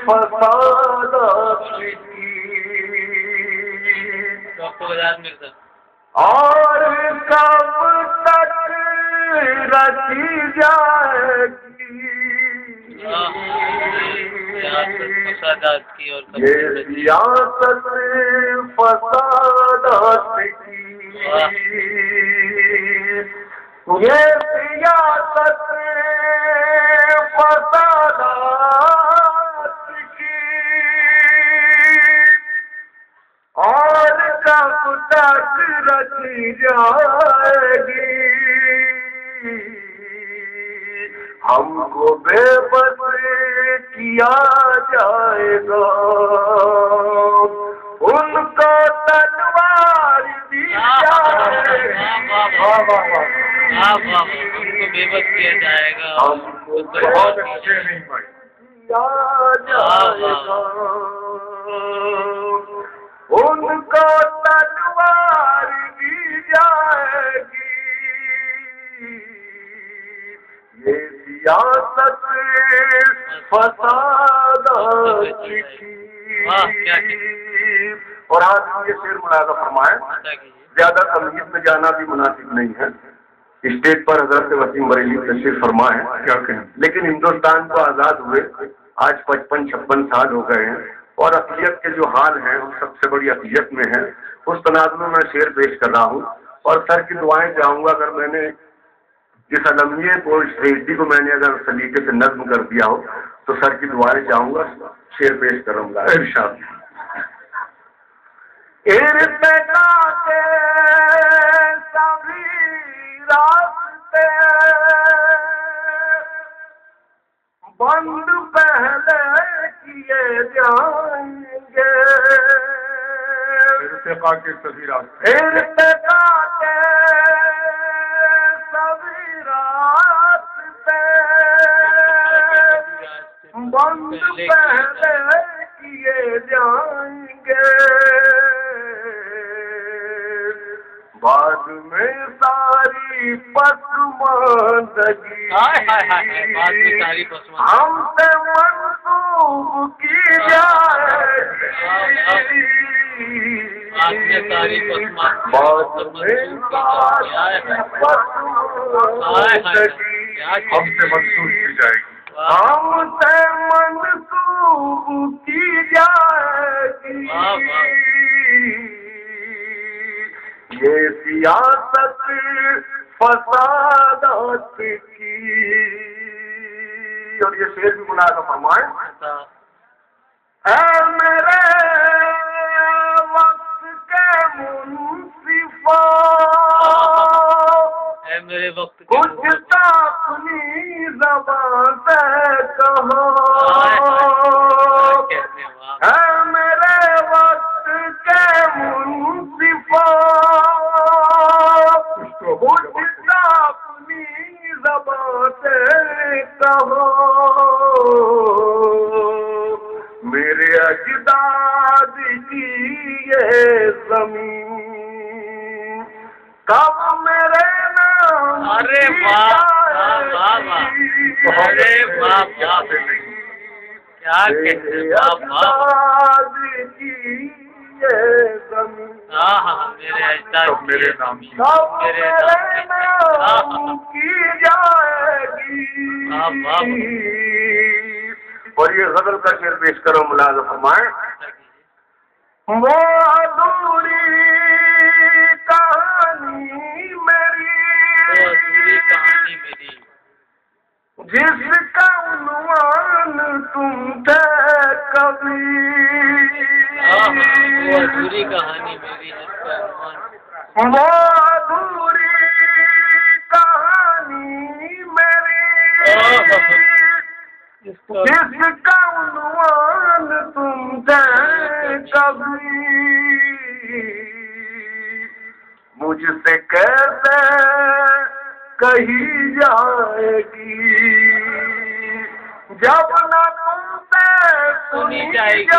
فسادات کی اور کب تک رچی جائے گی یہ سیاست فسادات کی یہ سیاست فسادات کی اور کب تک رچی جائے گی ہم کو بے بس کیا جائے گا ان کو تلوار دی جائے گی ان کو بے بس کیا جائے گا بہت اچھے نہیں بھائی کیا جائے گا ان کو تلوار دی جائے گی یہ سیاست فسادات کی اور آج یہ شعر ملاحظہ فرمائیں زیادہ تمہید میں جانا بھی مناسب نہیں ہے اسٹیج پر حضرت وسیم بریلوی تشریف فرما ہے کیا کہیں لیکن ہندوستان کو آزاد ہوئے آج 55-56 سال ہو گئے ہیں اور اقلیت کے جو حال ہیں وہ سب سے بڑی اقلیت میں ہے اس تناظر میں میں شعر پیش کر رہا ہوں اور سر کی دعائیں چاہوں گا اگر میں نے جس علمیے کو اس ٹریجڈی کو میں نے اگر سلیقے سے نظم کر دیا ہو تو سر کی دعائیں چاہوں گا شعر پیش کروں گا ارشاد ارتقا کے سبھی راستے بند پہلے کیے جائیں گے ارتقا کے سبھی راستے ارتقا کے سبھی راستے بند پہلے کیے جائیں گے بعد میں ساری پسماندگی ہم سے منسوخ کی جائے گی بعد میں ساری پسماندگی ہم سے منسوخ کی جائے گی ہم سے منسوخ کی جائے گی یہ سیاست فسادات کی اور یہ شعر بھی ملاحظہ فرمائیں اے میرے وقت کے منصفا اے میرے وقت کچھ تو اپنی زبان سے کہو اے میرے وقت کے منصفا اپنی زبان سے کہو میرے اجداد کی یہ زمین کب میرے نام ارے اجداد کی یہ زمین میرے اجداد میرے نام کی جائے گی اور یہ غزل کا شعر پیش کرو ملاحظہ فرمائیں وہ ادھوری کہانی میری جس کا عنوان تم تھے کبھی ادھوری کہانی میری وہ ادھوری کہانی میری جس کا عنوان تم تھے کبھی مجھ سے کیسے کہی جائے گی جب نہ تم سے سنی جائے گی